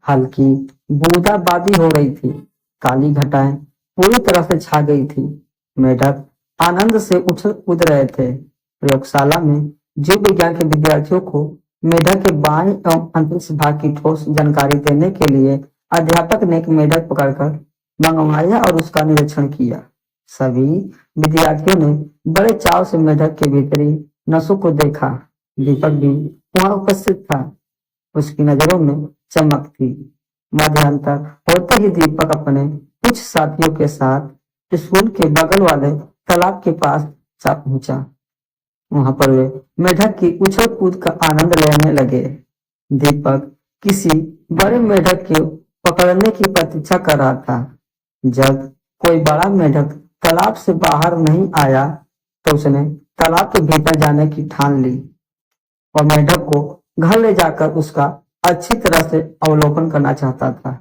हल्की बूंदाबांदी हो रही थी। काली घटाएं पूरी तरह से छा गई थी। मेढक आनंद से उछल कूद रहे थे। प्रयोगशाला में जीव विज्ञान के विद्यार्थियों को मेढक के बाएं एवं अंतरिक्ष भाग की ठोस जानकारी देने के लिए अध्यापक ने एक मेढक पकड़कर मंगवाया और उसका निरीक्षण किया। सभी विद्यार्थियों ने बड़े चाव से मेढक के भीतरी नसों को देखा। दीपक भी वहां उपस्थित था। उसकी नजरों में चमक थी। मध्यान्तर होते ही दीपक अपने कुछ साथियों के साथ स्कूल के बगल वाले तालाब के पास जा पहुंचा। वहां पर वे मेढक की उछल कूद का आनंद लेने लगे। दीपक किसी बड़े मेढक के पकड़ने की प्रतीक्षा कर रहा था। जब कोई बड़ा मेढक तालाब से बाहर नहीं आया तो उसने तालाब के भीतर जाने की ठान ली और मेढक को घर ले जाकर उसका अच्छी तरह से अवलोकन करना चाहता था।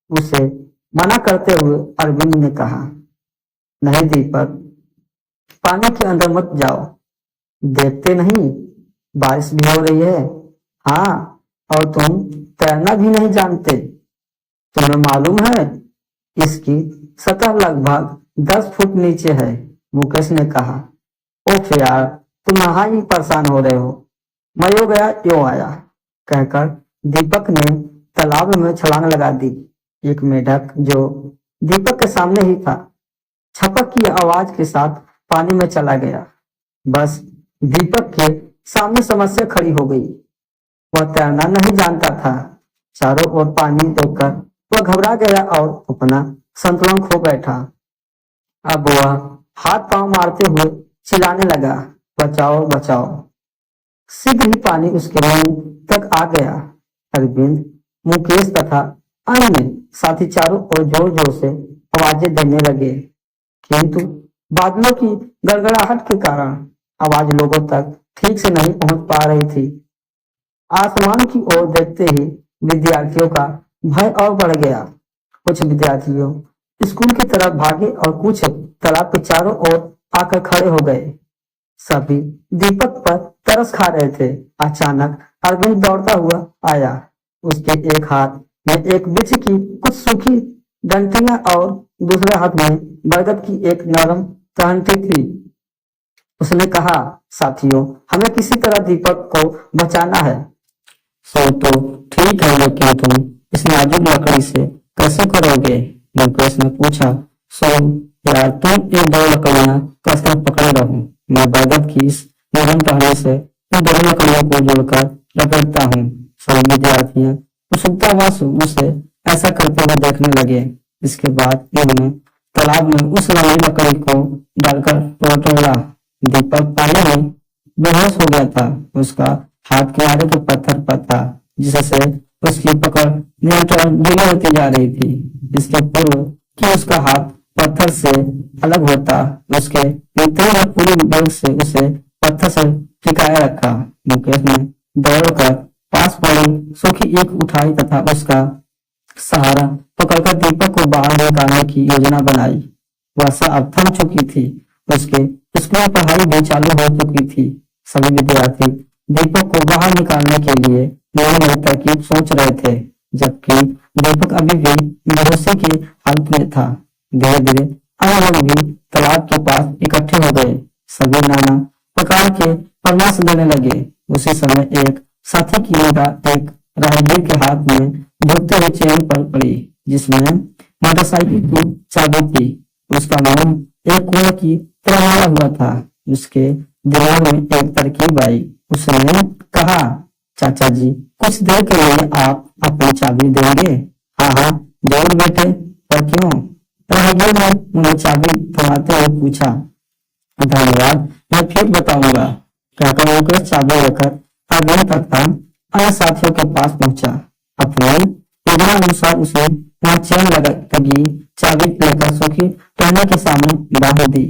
उसे मना करते हुए अरविंद ने कहा, नहीं दीपक, पानी के अंदर मत जाओ। देखते नहीं बारिश भी हो रही है। हाँ, और तुम तैरना भी नहीं जानते। तुम्हें मालूम है इसकी सतह लगभग 10 फुट नीचे है। मुकेश ने कहा, ओफ यार, तुम यहाँ ही परेशान हो रहे हो। मैं यो गया यो आया, कहकर दीपक ने तालाब में छलांग लगा दी। एक मेढक जो दीपक के सामने ही था छपक की आवाज के साथ पानी में चला गया। बस दीपक के सामने समस्या खड़ी हो गई। वह तैरना नहीं जानता था। चारों ओर पानी देखकर वह घबरा गया और अपना संतुलन खो बैठा। अब वह हाथ पांव मारते हुए चिल्लाने लगा, बचाओ बचाओ। शीघ्र ही पानी उसके मुंह तक आ गया। अरविंद, मुकेश तथा अन्य साथी चारों ओर जोर जोर से आवाजें देने लगे, किंतु बादलों की गड़गड़ाहट के कारण आवाज लोगों तक ठीक से नहीं पहुंच पा रही थी। आसमान की ओर देखते ही विद्यार्थियों का भय और बढ़ गया। कुछ विद्यार्थियों स्कूल की तरफ भागे और कुछ तालाब के चारों ओर आकर खड़े हो गए। सभी दीपक पर तरस खा रहे थे। अचानक अरविंद दौड़ता हुआ आया। उसके एक हाथ में एक वृक्ष की कुछ सूखी डंठियां और दूसरे हाथ में बरगद की एक नरम टहनी थी। उसने कहा, साथियों, हमें किसी तरह दीपक को बचाना है। सो तो ठीक है, लेकिन तुम इस नाजुक लकड़ी से कैसे करोगे? मुकेश ने पूछा। सो यार, तुम ये 2 लकड़ियां कसकर पकड़े रहो। मैं बरगद की इस नरम टहनी से इन दोनों लकड़ियों को जोड़कर लपेटता हूँ। सभी विद्यार्थियां उत्सुकतावश उसे ऐसा करते हुए देखने लगे। इसके बाद उन्होंने तालाब में उस लंबी लकड़ी को डालकर टटोला। दीपक पानी में बेहोश हो गया था। उसका हाथ किनारे के पत्थर पर था, जिससे उसकी पकड़ निरंतर ढीली होती जा रही थी। इसके पूर्व कि उसका हाथ पत्थर से अलग होता, उसके मित्रों ने पूरी बल से उसे पत्थर से टिकाए रखा। मुकेश ने दौड़कर पास पड़ी सूखी ईंट उठाई तथा उसका सहारा पकड़कर दीपक को बाहर निकालने की योजना बनाई। वर्षा अब थम चुकी थी। उसके स्कूल में पढ़ाई भी चालू हो चुकी थी। सभी विद्यार्थी दीपक को बाहर निकालने के लिए नई नई तरकीब सोच रहे थे, जबकि दीपक अभी भी बेहोशी की हालत में था। धीरे धीरे अन्य लोग भी तालाब के पास इकट्ठे हो गए। सभी नाना प्रकार के परामर्श देने लगे। उसी समय एक साथी की निगाह एक राहगीर के हाथ में झुकते हुए चेन पर पड़ी, जिसमें मोटरसाइकिल की चाबी थी। उसका मुंह एक कुआं की तरह मारा हुआ था। उसके दिमाग में एक तरकीब आई। उसने कहा, चाचा जी, कुछ देर के लिए आप अपनी चाबी देंगे? हाँ हाँ जरूर बेटे, पर क्यों? राहगीर ने उन्हें चाबी थमाते हुए पूछा। धन्यवाद, मैं फिर बताऊंगा, कहकर मुकेश चाबी लेकर अरविंद तथा अन्य साथियों के पास पहुंचा। अपने योजना अनुसार उसने वहां चैन लगी चाबी लेकर सूखी टहनी के सामने बांध दी।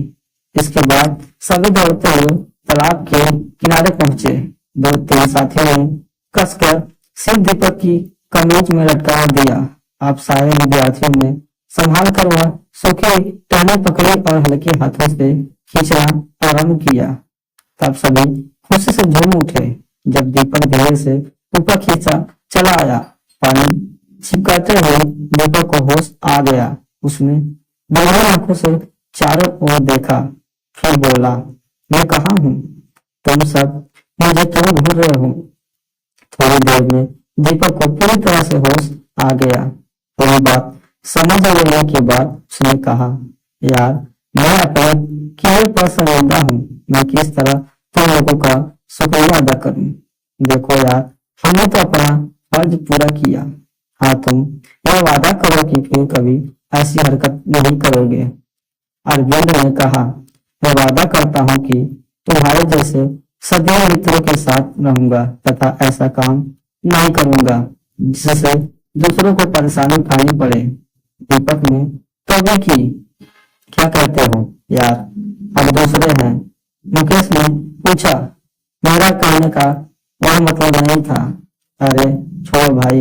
इसके बाद सभी दौड़ते हुए तालाब के किनारे पहुंचे। 2-3 साथियों ने कसकर सिर दीपक की कमीज में लटका दिया। अब सारे विद्यार्थियों ने संभाल कर वह सूखी टहनी पकड़ी और हल्के हाथों से खींचना प्रारंभ किया। तब सभी खुशी से झूम उठे जब दीपक धीरे से ऊपर खींचा चला आया। पानी चिपकाते हुए दीपक को होश आ गया। उसने गहरी आंखों से चारों ओर देखा, फिर बोला, मैं कहाँ हूँ? तुम सब मुझे क्यों घूर रहे हो? थोड़ी देर में दीपक को पूरी तरह से होश आ गया। पूरी बात समझ लेने के बाद उसने कहा, यार, मैं अपने किए पर शर्मिंदा हूँ। मैं किस तरह तुम लोगों का शुक्रिया अदा करूँ? देखो यार, हमने तो अपना फर्ज पूरा किया। हाँ, तुम यह वादा करो कि फिर कभी ऐसी हरकत नहीं करोगे। अरविंद ने कहा, मैं वादा करता हूँ कि तुम्हारे जैसे सदैव मित्रों के साथ रहूंगा तथा ऐसा काम नहीं करूंगा जिससे दूसरों को परेशानी उठानी पड़े। दीपक ने तो भी की। क्या कहते हो यार, अब दूसरे हैं? मुकेश ने पूछा। मेरा कहने का वह मतलब नहीं था। अरे छोड़ो भाई,